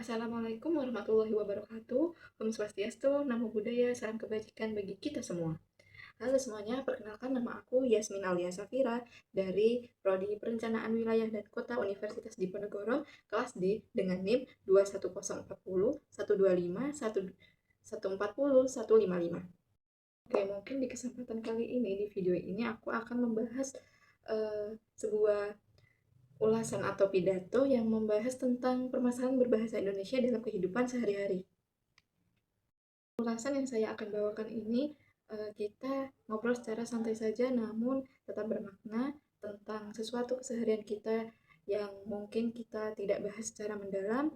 Assalamualaikum warahmatullahi wabarakatuh. Om Swastiastu, Namo Buddhaya, salam kebajikan bagi kita semua. Halo semuanya, perkenalkan nama aku Yasmin Alia Safira dari Prodi Perencanaan Wilayah dan Kota Universitas Diponegoro, kelas D dengan NIM 21040 125 140 155. Oke, mungkin di kesempatan kali ini, di video ini aku akan membahas sebuah ulasan atau pidato yang membahas tentang permasalahan berbahasa Indonesia dalam kehidupan sehari-hari. Ulasan yang saya akan bawakan ini kita ngobrol secara santai saja namun tetap bermakna tentang sesuatu keseharian kita yang mungkin kita tidak bahas secara mendalam.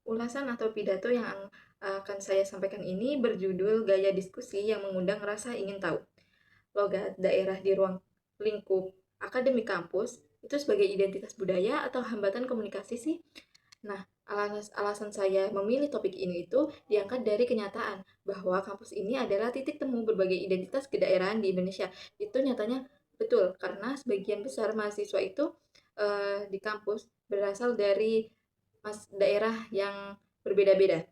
Ulasan atau pidato yang akan saya sampaikan ini berjudul Gaya Diskusi yang Mengundang Rasa Ingin Tahu. Logat daerah di ruang lingkup akademik kampus itu sebagai identitas budaya atau hambatan komunikasi sih? Nah, alasan saya memilih topik ini itu diangkat dari kenyataan bahwa kampus ini adalah titik temu berbagai identitas kedaerahan di Indonesia. Itu nyatanya betul, karena sebagian besar mahasiswa itu di kampus berasal dari daerah yang berbeda-beda,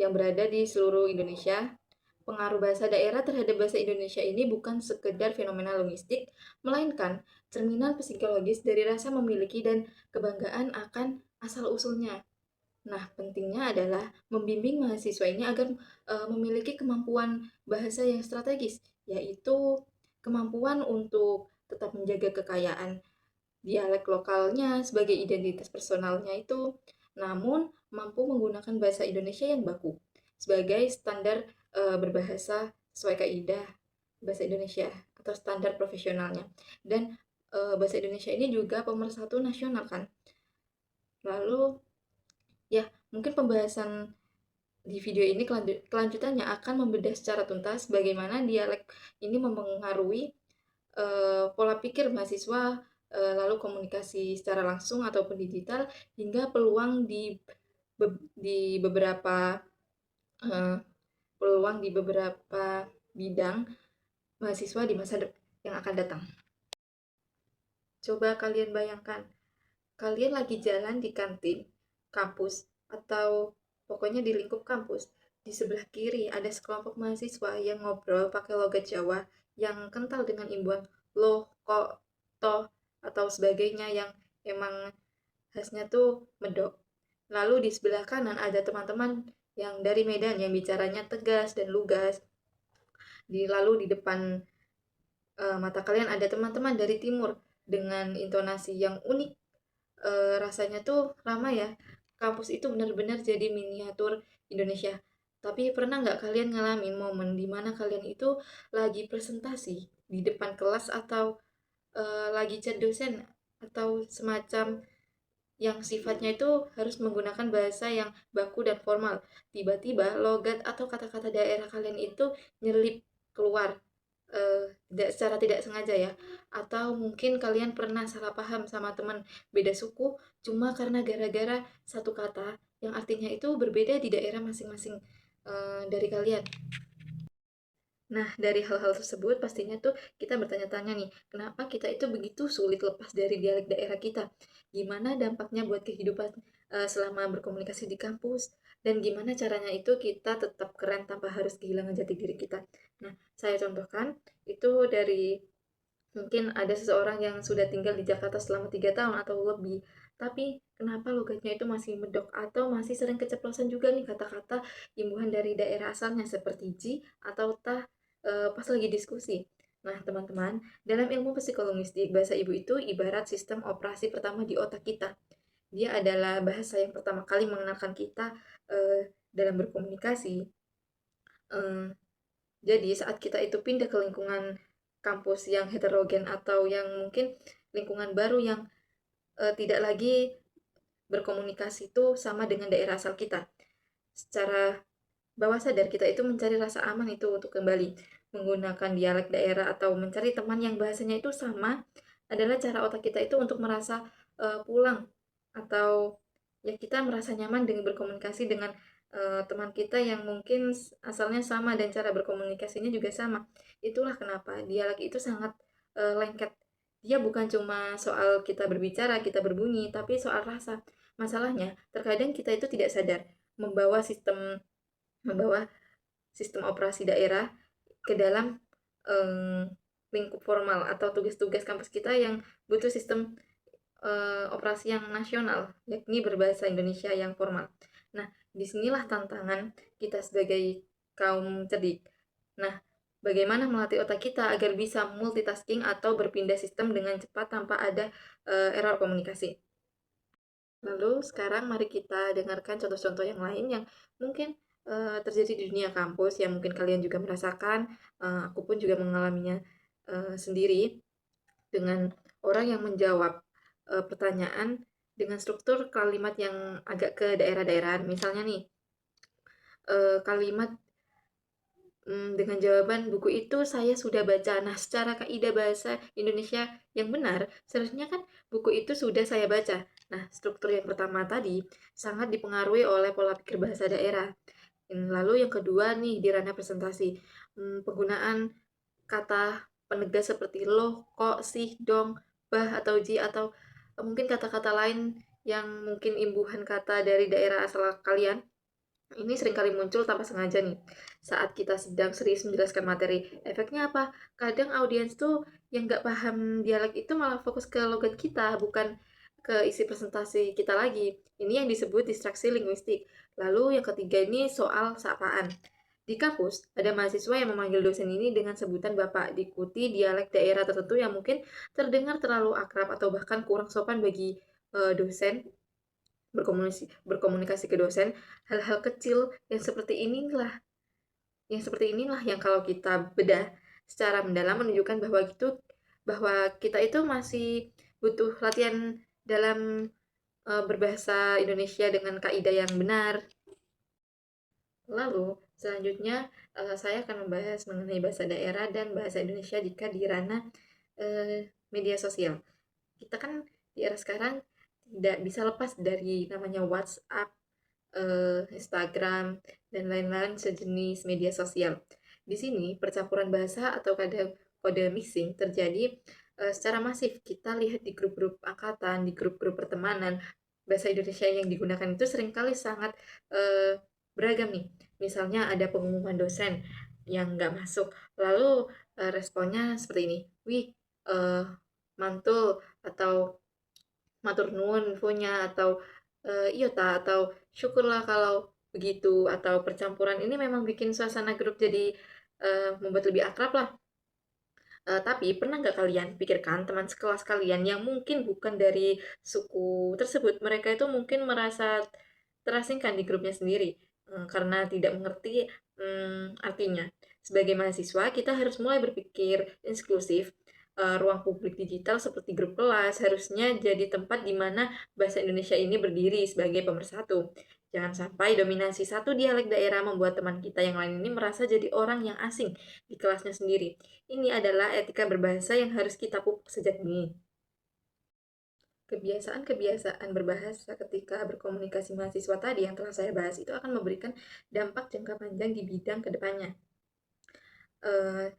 yang berada di seluruh Indonesia. Pengaruh bahasa daerah terhadap bahasa Indonesia ini bukan sekedar fenomena linguistik, melainkan cerminan psikologis dari rasa memiliki dan kebanggaan akan asal-usulnya. Nah, pentingnya adalah membimbing mahasiswa ini agar memiliki kemampuan bahasa yang strategis, yaitu kemampuan untuk tetap menjaga kekayaan dialek lokalnya sebagai identitas personalnya itu, namun mampu menggunakan bahasa Indonesia yang baku sebagai standar berbahasa sesuai kaidah bahasa Indonesia atau standar profesionalnya. Dan bahasa Indonesia ini juga pemersatu nasional kan. Lalu ya, mungkin pembahasan di video ini kelanjutannya akan membedah secara tuntas bagaimana dialek ini mempengaruhi pola pikir mahasiswa, lalu komunikasi secara langsung ataupun digital, hingga peluang di beberapa peluang di beberapa bidang mahasiswa di masa yang akan datang. Coba kalian bayangkan, kalian lagi jalan di kantin kampus atau pokoknya di lingkup kampus. Di sebelah kiri ada sekelompok mahasiswa yang ngobrol pakai logat Jawa yang kental dengan imbuhan loh, kok, toh, atau sebagainya yang emang khasnya tuh medok. Lalu di sebelah kanan ada teman-teman yang dari Medan yang bicaranya tegas dan lugas. Lalu di depan mata kalian ada teman-teman dari timur dengan intonasi yang unik. Rasanya tuh ramai ya. Kampus itu benar-benar jadi miniatur Indonesia. Tapi pernah nggak kalian ngalamin momen di mana kalian itu lagi presentasi di depan kelas atau lagi chat dosen atau semacam yang sifatnya itu harus menggunakan bahasa yang baku dan formal. Tiba-tiba logat atau kata-kata daerah kalian itu nyelip keluar secara tidak sengaja ya. Atau mungkin kalian pernah salah paham sama teman beda suku cuma karena gara-gara satu kata yang artinya itu berbeda di daerah masing-masing dari kalian. Nah, dari hal-hal tersebut pastinya tuh kita bertanya-tanya nih, kenapa kita itu begitu sulit lepas dari dialek daerah kita? Gimana dampaknya buat kehidupan selama berkomunikasi di kampus? Dan gimana caranya itu kita tetap keren tanpa harus kehilangan jati diri kita? Nah, saya contohkan itu dari mungkin ada seseorang yang sudah tinggal di Jakarta selama 3 tahun atau lebih, tapi kenapa logatnya itu masih medok atau masih sering keceplosan juga nih kata-kata imbuhan dari daerah asalnya seperti ji atau tah pas lagi diskusi. Nah, teman-teman, dalam ilmu psikolinguistik, bahasa ibu itu ibarat sistem operasi pertama di otak kita. Dia adalah bahasa yang pertama kali mengenalkan kita dalam berkomunikasi. Eh, jadi saat kita itu pindah ke lingkungan kampus yang heterogen atau yang mungkin lingkungan baru yang tidak lagi berkomunikasi itu sama dengan daerah asal kita. Secara bawah sadar kita itu mencari rasa aman itu untuk kembali menggunakan dialek daerah atau mencari teman yang bahasanya itu sama adalah cara otak kita itu untuk merasa pulang atau ya kita merasa nyaman dengan berkomunikasi dengan teman kita yang mungkin asalnya sama dan cara berkomunikasinya juga sama. Itulah kenapa dialek itu sangat lengket. Dia bukan cuma soal kita berbicara, kita berbunyi, tapi soal rasa. Masalahnya, terkadang kita itu tidak sadar membawa membawa sistem operasi daerah ke dalam lingkup formal atau tugas-tugas kampus kita yang butuh sistem operasi yang nasional, yakni berbahasa Indonesia yang formal. Nah, disinilah tantangan kita sebagai kaum cerdik. Nah, bagaimana melatih otak kita agar bisa multitasking atau berpindah sistem dengan cepat tanpa ada error komunikasi. Lalu sekarang mari kita dengarkan contoh-contoh yang lain yang mungkin terjadi di dunia kampus yang mungkin kalian juga merasakan, aku pun juga mengalaminya sendiri dengan orang yang menjawab pertanyaan dengan struktur kalimat yang agak ke daerah-daerahan. Misalnya nih, kalimat dengan jawaban buku itu saya sudah baca. Nah, secara kaidah bahasa Indonesia yang benar, seharusnya kan buku itu sudah saya baca. Nah, struktur yang pertama tadi sangat dipengaruhi oleh pola pikir bahasa daerah. Lalu yang kedua nih di ranah presentasi, penggunaan kata penegas seperti loh, kok, sih, dong, bah, atau ji, atau mungkin kata-kata lain yang mungkin imbuhan kata dari daerah asal kalian. Ini seringkali muncul tanpa sengaja nih, saat kita sedang serius menjelaskan materi. Efeknya apa? Kadang audiens tuh yang nggak paham dialek itu malah fokus ke logat kita, bukan ke isi presentasi kita lagi. Ini yang disebut distraksi linguistik. Lalu yang ketiga ini soal sapaan. Di kampus, ada mahasiswa yang memanggil dosen ini dengan sebutan Bapak, diikuti dialek daerah tertentu yang mungkin terdengar terlalu akrab atau bahkan kurang sopan bagi dosen berkomunikasi ke dosen. Hal-hal kecil yang seperti inilah yang kalau kita bedah secara mendalam menunjukkan bahwa kita itu masih butuh latihan dalam berbahasa Indonesia dengan kaidah yang benar. Lalu selanjutnya saya akan membahas mengenai bahasa daerah dan bahasa Indonesia jika di ranah media sosial. Kita kan di era sekarang tidak bisa lepas dari namanya WhatsApp, Instagram, dan lain-lain sejenis media sosial. Di sini percampuran bahasa atau kadang kode mixing terjadi secara masif. Kita lihat di grup-grup angkatan, di grup-grup pertemanan, bahasa Indonesia yang digunakan itu seringkali sangat beragam nih. Misalnya ada pengumuman dosen yang nggak masuk, lalu responnya seperti ini, wih, eh, mantul, atau matur nuwun infonya, atau iya ta, atau syukurlah kalau begitu, atau percampuran ini memang bikin suasana grup jadi membuat lebih akrab lah. Tapi pernah nggak kalian pikirkan teman sekelas kalian yang mungkin bukan dari suku tersebut, mereka itu mungkin merasa terasingkan di grupnya sendiri karena tidak mengerti artinya. Sebagai mahasiswa, kita harus mulai berpikir inklusif. Ruang publik digital seperti grup kelas harusnya jadi tempat di mana bahasa Indonesia ini berdiri sebagai pemersatu. Jangan sampai dominasi satu dialek daerah membuat teman kita yang lain ini merasa jadi orang yang asing di kelasnya sendiri. Ini adalah etika berbahasa yang harus kita pupuk sejak dini. Kebiasaan-kebiasaan berbahasa ketika berkomunikasi mahasiswa tadi yang telah saya bahas itu akan memberikan dampak jangka panjang di bidang kedepannya.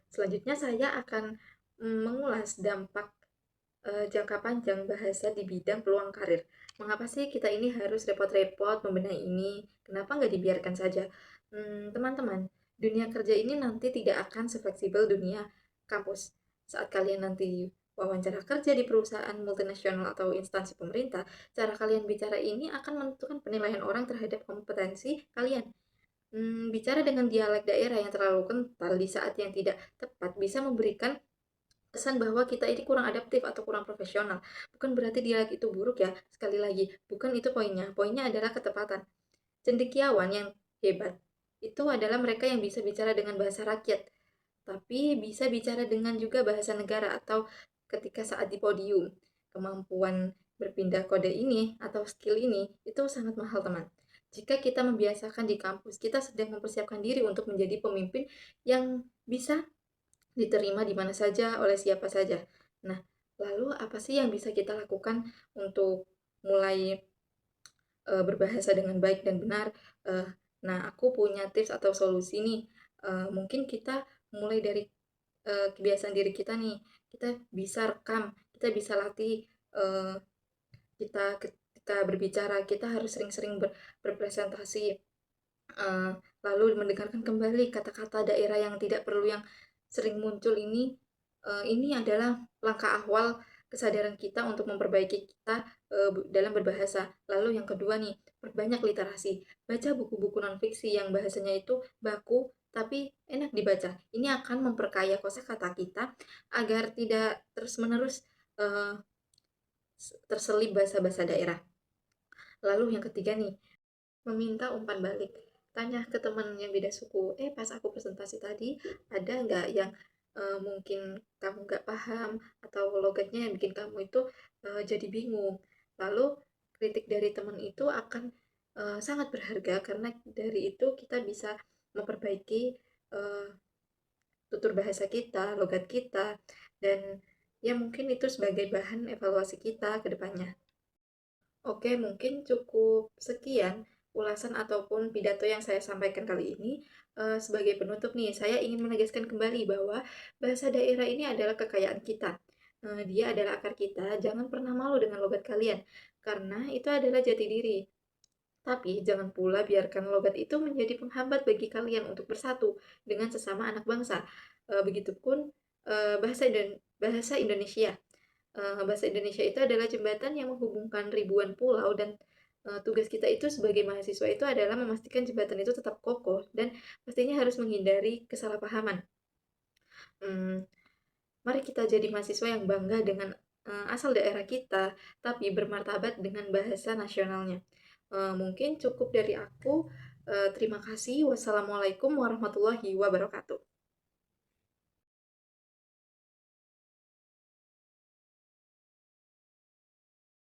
Selanjutnya saya akan mengulas dampak jangka panjang bahasa di bidang peluang karir. Mengapa sih kita ini harus repot-repot membenahi ini? Kenapa nggak dibiarkan saja? Teman-teman, dunia kerja ini nanti tidak akan sefleksibel dunia kampus. Saat kalian nanti wawancara kerja di perusahaan multinasional atau instansi pemerintah, cara kalian bicara ini akan menentukan penilaian orang terhadap kompetensi kalian. Bicara dengan dialek daerah yang terlalu kental di saat yang tidak tepat bisa memberikan kesan bahwa kita ini kurang adaptif atau kurang profesional. Bukan berarti dialek itu buruk ya, sekali lagi, bukan itu poinnya. Poinnya adalah ketepatan. Cendekiawan yang hebat itu adalah mereka yang bisa bicara dengan bahasa rakyat, tapi bisa bicara dengan juga bahasa negara atau ketika saat di podium. Kemampuan berpindah kode ini atau skill ini itu sangat mahal, teman. Jika kita membiasakan di kampus, kita sedang mempersiapkan diri untuk menjadi pemimpin yang bisa diterima di mana saja oleh siapa saja. Nah, lalu apa sih yang bisa kita lakukan untuk mulai berbahasa dengan baik dan benar? Nah, aku punya tips atau solusi nih. Mungkin kita mulai dari kebiasaan diri kita nih. Kita bisa rekam, kita bisa latih kita ketika ketika berbicara kita harus sering-sering berpresentasi, lalu mendengarkan kembali kata-kata daerah yang tidak perlu yang sering muncul ini adalah langkah awal kesadaran kita untuk memperbaiki kita dalam berbahasa. Lalu yang kedua nih, perbanyak literasi. Baca buku-buku nonfiksi yang bahasanya itu baku tapi enak dibaca. Ini akan memperkaya kosakata kita agar tidak terus-menerus eh, terselip bahasa-bahasa daerah. Lalu yang ketiga nih, meminta umpan balik. Tanya ke teman yang beda suku, pas aku presentasi tadi ada nggak yang mungkin kamu nggak paham atau logatnya yang bikin kamu itu jadi bingung. Lalu kritik dari teman itu akan sangat berharga karena dari itu kita bisa memperbaiki eh, tutur bahasa kita, logat kita, dan ya mungkin itu sebagai bahan evaluasi kita ke depannya. Oke, mungkin cukup sekian ulasan ataupun pidato yang saya sampaikan kali ini. Sebagai penutup nih, saya ingin menegaskan kembali bahwa bahasa daerah ini adalah kekayaan kita. Dia adalah akar kita. Jangan pernah malu dengan logat kalian, karena itu adalah jati diri. Tapi jangan pula biarkan logat itu menjadi penghambat bagi kalian untuk bersatu dengan sesama anak bangsa. Begitupun bahasa Indonesia. Bahasa Indonesia itu adalah jembatan yang menghubungkan ribuan pulau dan tugas kita itu sebagai mahasiswa itu adalah memastikan jembatan itu tetap kokoh dan pastinya harus menghindari kesalahpahaman. Hmm, Mari kita jadi mahasiswa yang bangga dengan asal daerah kita, tapi bermartabat dengan bahasa nasionalnya. Mungkin cukup dari aku. Terima kasih. Wassalamualaikum warahmatullahi wabarakatuh.